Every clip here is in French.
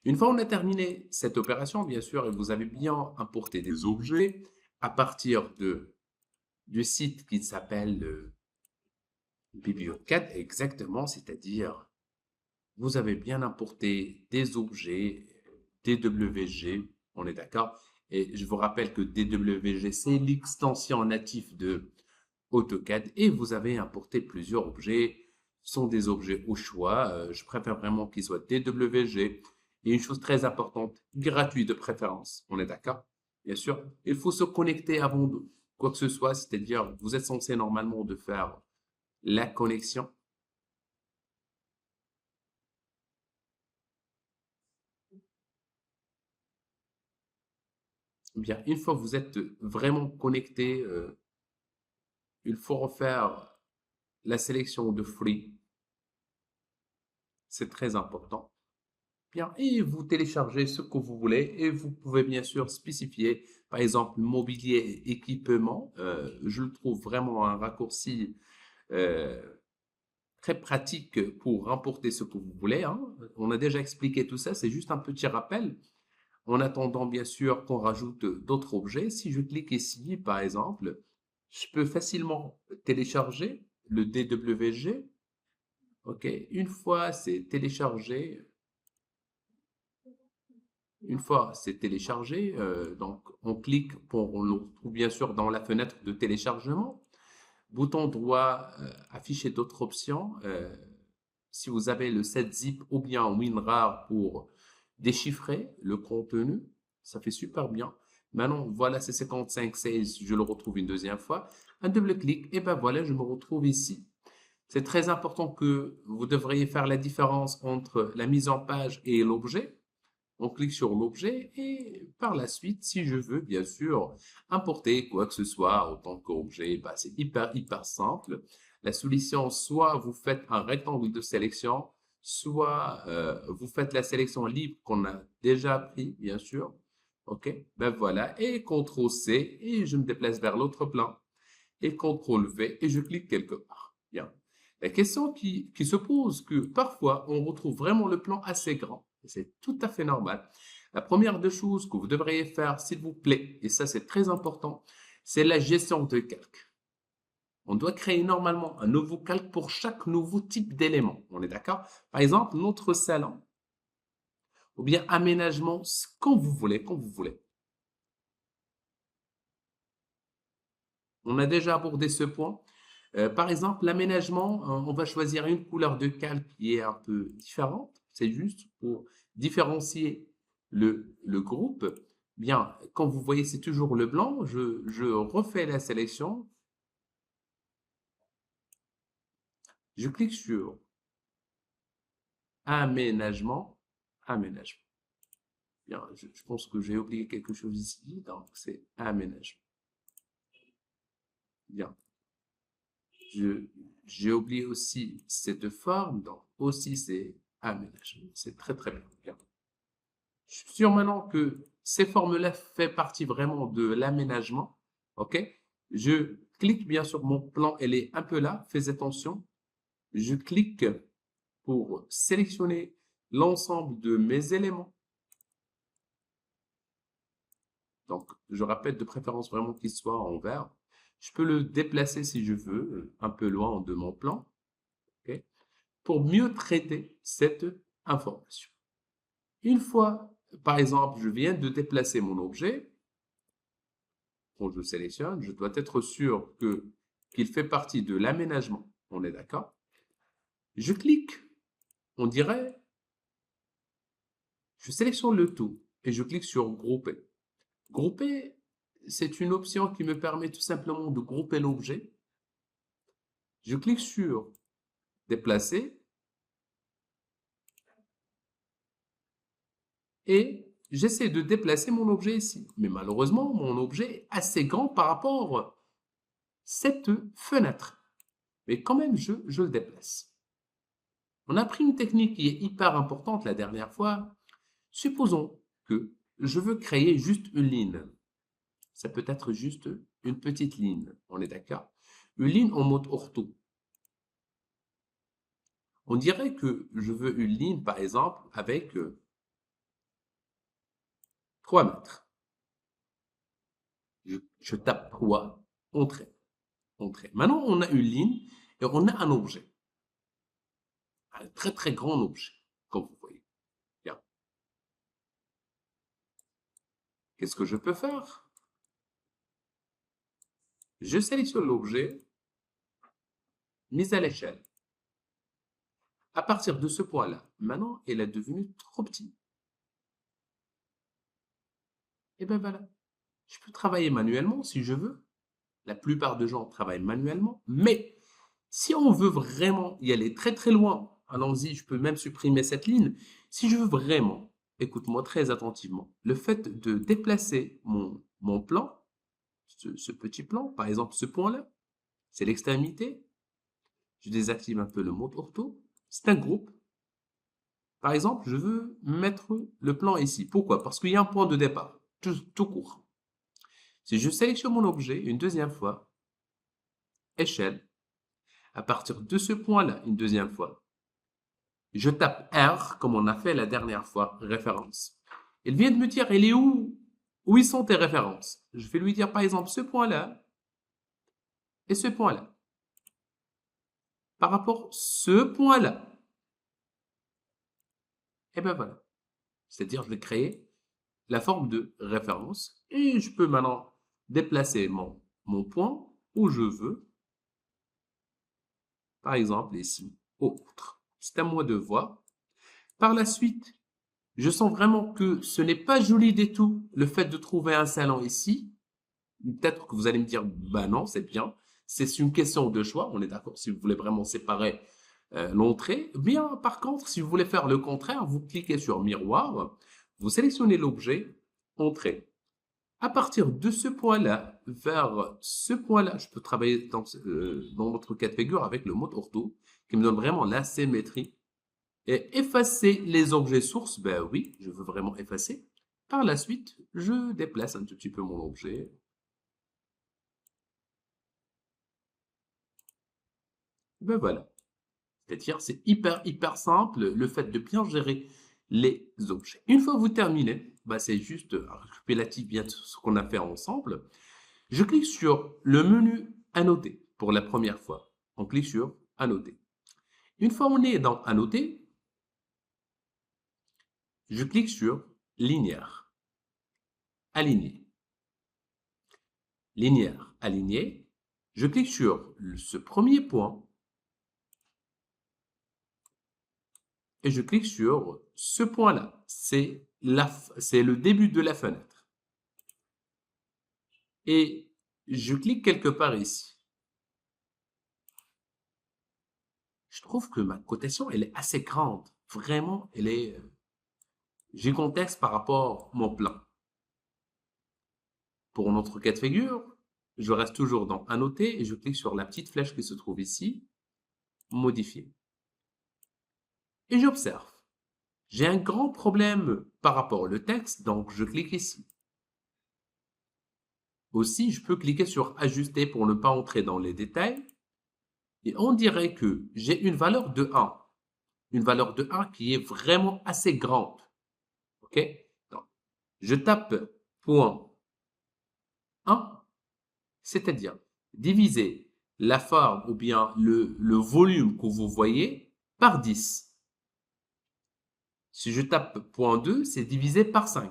Une fois on a terminé cette opération, bien sûr, et vous avez bien importé des objets à partir du site qui s'appelle Bibliocad, exactement, c'est-à-dire vous avez bien importé des objets DWG, on est d'accord? Et je vous rappelle que DWG, c'est l'extension native de AutoCAD et vous avez importé plusieurs objets. Ce sont des objets au choix. Je préfère vraiment qu'ils soient DWG. Et une chose très importante, gratuit de préférence. On est d'accord? Bien sûr. Il faut se connecter avant de quoi que ce soit, c'est-à-dire vous êtes censé normalement de faire la connexion. Bien, une fois que vous êtes vraiment connecté, il faut refaire la sélection de free. C'est très important. Bien, et vous téléchargez ce que vous voulez et vous pouvez bien sûr spécifier, par exemple, mobilier et équipement. Je le trouve vraiment un raccourci euh, très pratique pour remporter ce que vous voulez, hein. On a déjà expliqué tout ça, c'est juste un petit rappel. En attendant, bien sûr, qu'on rajoute d'autres objets, si je clique ici, par exemple, je peux facilement télécharger le DWG. OK, une fois c'est téléchargé, Une fois c'est téléchargé, donc on clique on le retrouve bien sûr dans la fenêtre de téléchargement. Bouton droit, afficher d'autres options. Si vous avez le set zip ou bien WinRAR pour déchiffrer le contenu, ça fait super bien. Maintenant, voilà, c'est 5516, je le retrouve une deuxième fois. Un double clic, et ben voilà, je me retrouve ici. C'est très important que vous devriez faire la différence entre la mise en page et l'objet. On clique sur l'objet et par la suite, si je veux, bien sûr, importer quoi que ce soit en tant qu'objet, bah, c'est hyper simple. La solution, soit vous faites un rectangle de sélection, soit vous faites la sélection libre qu'on a déjà pris, bien sûr. OK? Ben voilà. Et CTRL C et je me déplace vers l'autre plan. Et CTRL V et je clique quelque part. Bien. La question qui se pose, que parfois on retrouve vraiment le plan assez grand. C'est tout à fait normal. La première des choses que vous devriez faire, s'il vous plaît, et ça c'est très important, c'est la gestion de calque. On doit créer normalement un nouveau calque pour chaque nouveau type d'élément. On est d'accord? Par exemple, notre salon, ou bien aménagement, quand vous voulez, quand vous voulez. On a déjà abordé ce point. Par exemple, l'aménagement, on va choisir une couleur de calque qui est un peu différente. C'est juste pour différencier le groupe. Bien, quand vous voyez, c'est toujours le blanc. Je refais la sélection. Je clique sur aménagement, aménagement. Bien, je pense que j'ai oublié quelque chose ici. Donc, c'est aménagement. Bien. Je, j'ai oublié aussi cette forme. Donc, aussi, c'est aménagement. C'est très, très bien. Bien. Je suis sûr maintenant que ces formes-là font partie vraiment de l'aménagement. OK? Je clique bien sur mon plan, elle est un peu là, faites attention. Je clique pour sélectionner l'ensemble de mes éléments. Donc, je rappelle de préférence vraiment qu'il soit en vert. Je peux le déplacer si je veux, un peu loin de mon plan, OK? Pour mieux traiter cette information. Une fois, par exemple, je viens de déplacer mon objet, quand je sélectionne, je dois être sûr qu'il fait partie de l'aménagement. On est d'accord? Je clique, on dirait, je sélectionne le tout et je clique sur grouper. Grouper, c'est une option qui me permet tout simplement de grouper l'objet. Je clique sur déplacer et j'essaie de déplacer mon objet ici. Mais malheureusement, mon objet est assez grand par rapport à cette fenêtre. Mais quand même, je le déplace. On a pris une technique qui est hyper importante la dernière fois. Supposons que je veux créer juste une ligne. Ça peut être juste une petite ligne. On est d'accord? Une ligne en mode ortho. On dirait que je veux une ligne, par exemple, avec 3 mètres. Je tape 3, entrée. Entrée. Maintenant, on a une ligne et on a un objet. Un très très grand objet, comme vous voyez. Bien. Qu'est-ce que je peux faire? Je sélectionne l'objet, mise à l'échelle. À partir de ce point-là, maintenant, elle est devenue trop petite. Et bien voilà. Je peux travailler manuellement si je veux. La plupart des gens travaillent manuellement. Mais si on veut vraiment y aller très très loin, allons-y, je peux même supprimer cette ligne. Si je veux vraiment, écoute-moi très attentivement, le fait de déplacer mon plan, ce petit plan, par exemple ce point-là, c'est l'extrémité. Je désactive un peu le mode ortho. C'est un groupe. Par exemple, je veux mettre le plan ici. Pourquoi? Parce qu'il y a un point de départ, tout court. Si je sélectionne mon objet une deuxième fois, échelle, à partir de ce point-là, une deuxième fois, je tape R, comme on a fait la dernière fois, référence. Il vient de me dire, il est où? Où sont tes références? Je vais lui dire, par exemple, ce point-là et ce point-là. Par rapport à ce point-là. Et ben voilà. C'est-à-dire, je vais créer la forme de référence et je peux maintenant déplacer mon point où je veux. Par exemple, ici, autre. C'est à moi de voir. Par la suite, je sens vraiment que ce n'est pas joli du tout, le fait de trouver un salon ici. Peut-être que vous allez me dire, bah non, c'est bien. C'est une question de choix. On est d'accord si vous voulez vraiment séparer l'entrée. Bien, par contre, si vous voulez faire le contraire, vous cliquez sur miroir, vous sélectionnez l'objet, entrée. À partir de ce point-là, vers ce point-là, je peux travailler dans notre cas de figure avec le mode ortho, qui me donne vraiment la symétrie. Et effacer les objets sources, ben oui, je veux vraiment effacer. Par la suite, je déplace un tout petit peu mon objet. Ben voilà. C'est-à-dire, c'est hyper simple, le fait de bien gérer les objets. Une fois que vous terminez, ben c'est juste un récapitulatif bien de ce qu'on a fait ensemble. Je clique sur le menu Annoter pour la première fois. On clique sur Annoter. Une fois on est dans Annoter, je clique sur Linéaire. Aligner. Linéaire. Aligner. Je clique sur ce premier point et je clique sur ce point-là. C'est le début de la fenêtre. Et je clique quelque part ici. Je trouve que ma cotation, elle est assez grande. Vraiment, elle est gigantesque par rapport à mon plan. Pour notre cas de figure, je reste toujours dans Annoter et je clique sur la petite flèche qui se trouve ici, Modifier. Et j'observe. J'ai un grand problème par rapport au texte, donc je clique ici. Aussi, je peux cliquer sur Ajuster pour ne pas entrer dans les détails. Et on dirait que j'ai une valeur de 1. Une valeur de 1 qui est vraiment assez grande. OK? Donc, je tape point 1, c'est-à-dire diviser la forme ou bien le volume que vous voyez par 10. Si je tape point 2, c'est divisé par 5.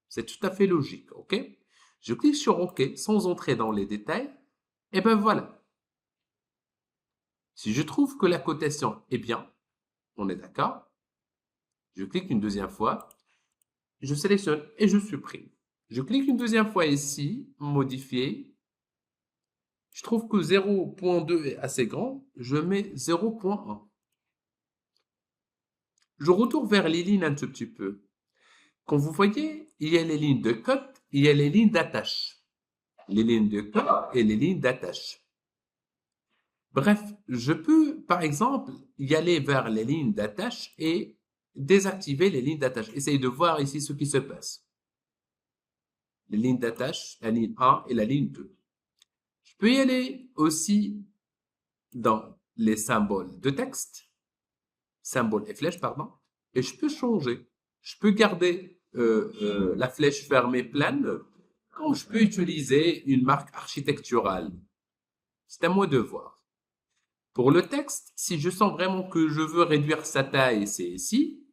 C'est tout à fait logique, OK? Je clique sur OK sans entrer dans les détails. Et ben voilà. Si je trouve que la cotation est bien, on est d'accord. Je clique une deuxième fois. Je sélectionne et je supprime. Je clique une deuxième fois ici, modifier. Je trouve que 0.2 est assez grand. Je mets 0.1. Je retourne vers les lignes un tout petit peu. Comme vous voyez, il y a les lignes de cote, il y a les lignes d'attache. Les lignes de cote et les lignes d'attache. Bref, je peux, par exemple, y aller vers les lignes d'attache et désactiver les lignes d'attache. Essayez de voir ici ce qui se passe. Les lignes d'attache, la ligne 1 et la ligne 2. Je peux y aller aussi dans les symboles de texte, symboles et flèches, pardon, et je peux changer. Je peux garder la flèche fermée pleine, quand je peux utiliser une marque architecturale. C'est à moi de voir. Pour le texte, si je sens vraiment que je veux réduire sa taille, c'est ici.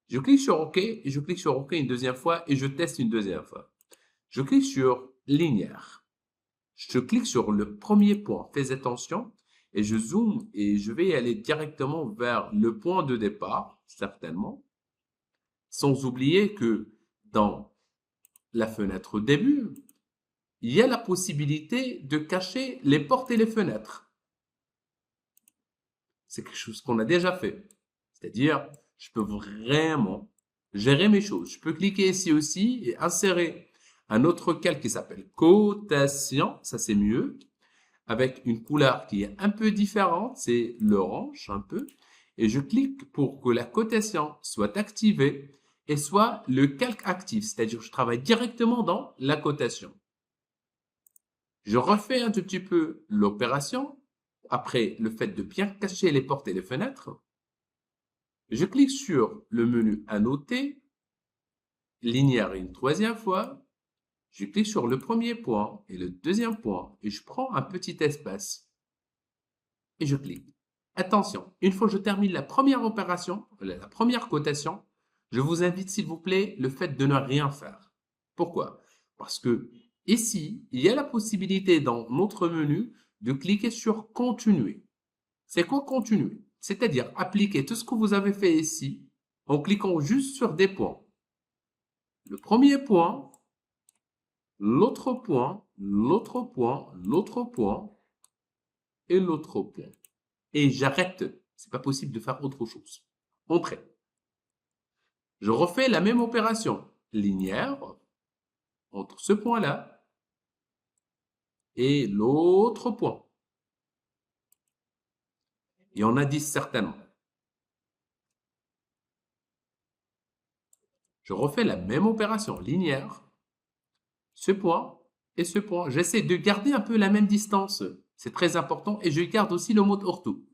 Je clique sur OK et je clique sur OK une deuxième fois et je teste une deuxième fois. Je clique sur linéaire. Je clique sur le premier point, fais attention, et je zoome et je vais aller directement vers le point de départ, certainement, sans oublier que dans la fenêtre début, il y a la possibilité de cacher les portes et les fenêtres. C'est quelque chose qu'on a déjà fait. C'est-à-dire, je peux vraiment gérer mes choses. Je peux cliquer ici aussi et insérer un autre calque qui s'appelle cotation, ça c'est mieux, avec une couleur qui est un peu différente, c'est l'orange un peu, et je clique pour que la cotation soit activée et soit le calque actif, c'est-à-dire je travaille directement dans la cotation. Je refais un tout petit peu l'opération, après le fait de bien cacher les portes et les fenêtres, je clique sur le menu Annoter, linéaire une troisième fois, je clique sur le premier point et le deuxième point et je prends un petit espace et je clique. Attention, une fois que je termine la première opération, la première cotation, je vous invite s'il vous plaît le fait de ne rien faire. Pourquoi? Parce que ici, il y a la possibilité dans notre menu de cliquer sur Continuer. C'est quoi continuer? C'est-à-dire appliquer tout ce que vous avez fait ici en cliquant juste sur des points. Le premier point, l'autre point, l'autre point, l'autre point et l'autre point. Et j'arrête. C'est pas possible de faire autre chose. Entrée. Je refais la même opération linéaire entre ce point-là et l'autre point. Il y en a 10 certainement. Je refais la même opération linéaire, ce point et ce point. J'essaie de garder un peu la même distance. C'est très important. Et je garde aussi le mode ortho.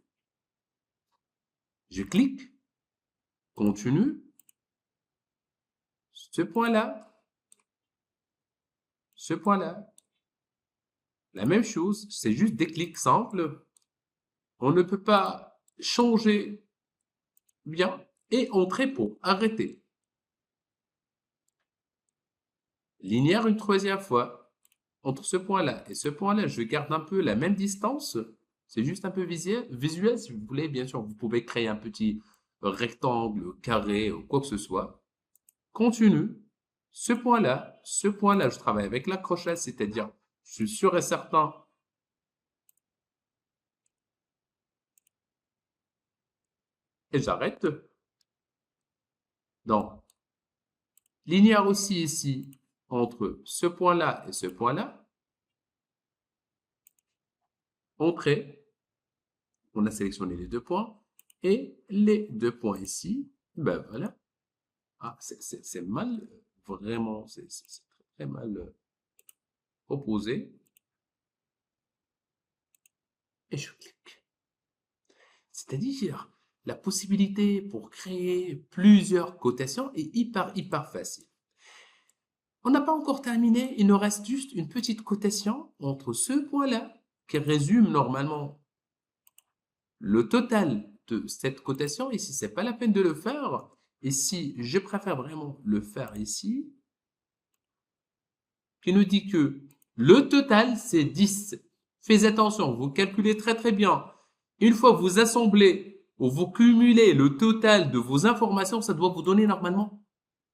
Je clique, continue, ce point-là, ce point-là. La même chose, c'est juste des clics simples. On ne peut pas changer bien et entrer pour arrêter. Linéaire une troisième fois. Entre ce point-là et ce point-là, je garde un peu la même distance. C'est juste un peu visuel. Si vous voulez, bien sûr, vous pouvez créer un petit rectangle, carré ou quoi que ce soit. Continue. Ce point-là, je travaille avec l'accrochage, c'est-à-dire, je suis sûr et certain et j'arrête. Donc, linéaire aussi ici, entre ce point-là et ce point-là. Entrée, on a sélectionné les deux points, et les deux points ici, ben voilà. Ah, c'est mal, vraiment, c'est très mal proposé. Et je clique. C'est-à-dire, la possibilité pour créer plusieurs cotations est hyper facile. On n'a pas encore terminé, il nous reste juste une petite cotation entre ce point-là, qui résume normalement le total de cette cotation. Ici, c'est pas la peine de le faire. Et si je préfère vraiment le faire ici, qui nous dit que le total, c'est 10. Faites attention, vous calculez très bien. Une fois que vous assemblez ou vous cumulez le total de vos informations, ça doit vous donner normalement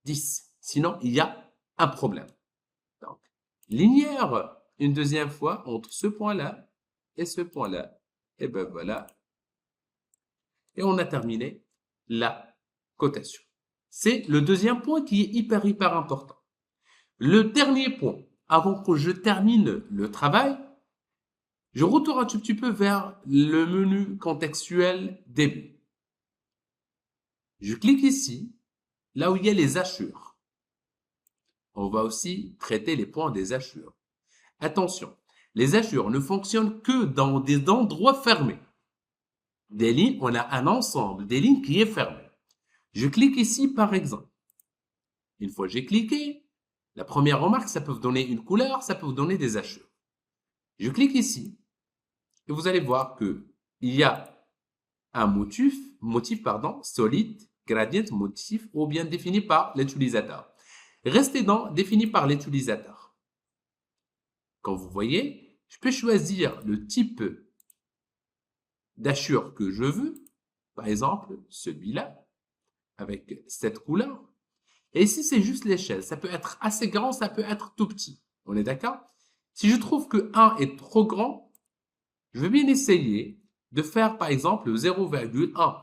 10. Sinon, il y a un problème. Donc, linéaire une deuxième fois entre ce point-là et ce point-là. Et ben voilà. Et on a terminé la cotation. C'est le deuxième point qui est hyper important. Le dernier point, avant que je termine le travail, je retourne un tout petit peu vers le menu contextuel début. Je clique ici, là où il y a les hachures. On va aussi traiter les points des hachures. Attention, les hachures ne fonctionnent que dans des endroits fermés. Des lignes, on a un ensemble des lignes qui est fermé. Je clique ici par exemple. Une fois j'ai cliqué, la première remarque, ça peut vous donner une couleur, ça peut vous donner des hachures. Je clique ici et vous allez voir que il y a un motif solide, gradient motif ou bien défini par l'utilisateur. Restez dans défini par l'utilisateur. Comme vous voyez, je peux choisir le type d'hachure que je veux, par exemple celui-là, avec cette couleur. Et ici, c'est juste l'échelle. Ça peut être assez grand, ça peut être tout petit. On est d'accord? Si je trouve que 1 est trop grand, je vais bien essayer de faire, par exemple, 0,1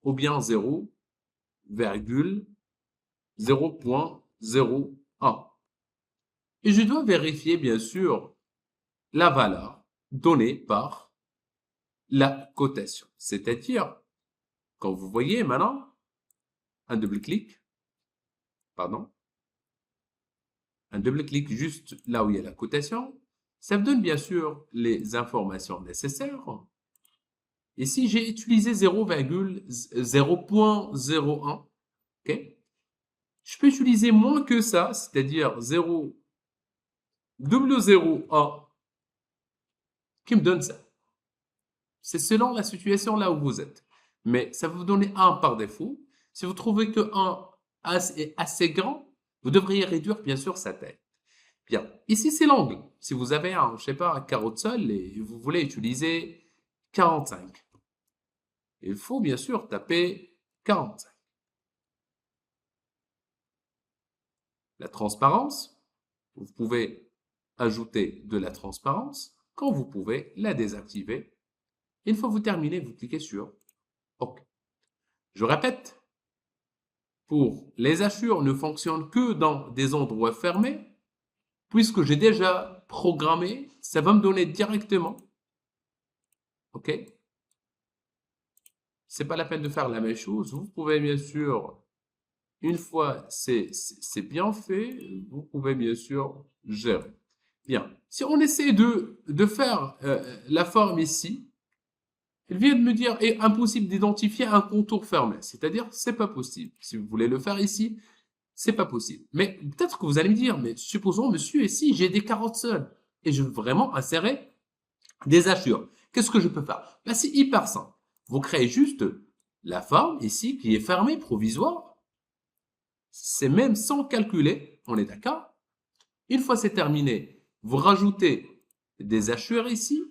ou bien 0,0.01. Et je dois vérifier, bien sûr, la valeur donnée par la cotation. C'est-à-dire, quand vous voyez maintenant, un double-clic, pardon, un double-clic juste là où il y a la cotation, ça me donne bien sûr les informations nécessaires. Ici, j'ai utilisé 0,0.01, ok? Je peux utiliser moins que ça, c'est-à-dire 0,001 qui me donne ça. C'est selon la situation là où vous êtes. Mais ça va vous donner 1 par défaut. Si vous trouvez que 1 est assez grand, vous devriez réduire bien sûr sa taille. Bien, ici c'est l'angle. Si vous avez un, je sais pas, un carreau de sol et vous voulez utiliser 45, il faut bien sûr taper 45. La transparence, vous pouvez ajouter de la transparence quand vous pouvez la désactiver. Une fois que vous terminez, vous cliquez sur OK. Je répète, pour les hachures ne fonctionnent que dans des endroits fermés. Puisque j'ai déjà programmé, ça va me donner directement. OK? C'est pas la peine de faire la même chose. Vous pouvez bien sûr, une fois c'est bien fait, vous pouvez bien sûr gérer. Bien. Si on essaie de faire la forme ici, il vient de me dire est impossible d'identifier un contour fermé. C'est-à-dire, c'est pas possible. Si vous voulez le faire ici, c'est pas possible. Mais peut-être que vous allez me dire, mais supposons, monsieur, ici, j'ai des carottes seules et je veux vraiment insérer des hachures. Qu'est-ce que je peux faire? Ben, c'est hyper simple. Vous créez juste la forme ici qui est fermée, provisoire. C'est même sans calculer, on est d'accord? Une fois c'est terminé, vous rajoutez des hachures ici.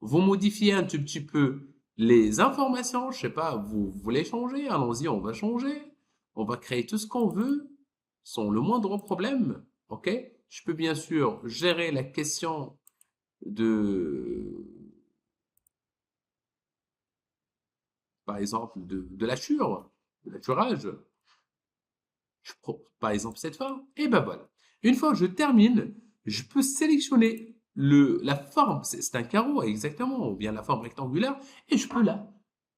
Vous modifiez un tout petit peu les informations. Je sais pas, vous voulez changer? Allons-y, on va changer. On va créer tout ce qu'on veut sans le moindre problème. OK? Je peux bien sûr gérer la question de, par exemple, de l'hachure, de l'hachurage. Je prends, par exemple, cette forme. Et ben voilà. Une fois que je termine, je peux sélectionner la forme. C'est un carreau, exactement, ou bien la forme rectangulaire, et je peux la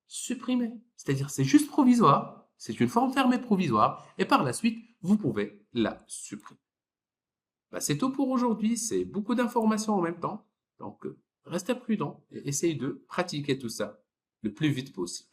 supprimer. C'est-à-dire, c'est juste provisoire. C'est une forme fermée provisoire. Et par la suite, vous pouvez la supprimer. Bah, c'est tout pour aujourd'hui. C'est beaucoup d'informations en même temps. Donc, restez prudent et essayez de pratiquer tout ça le plus vite possible.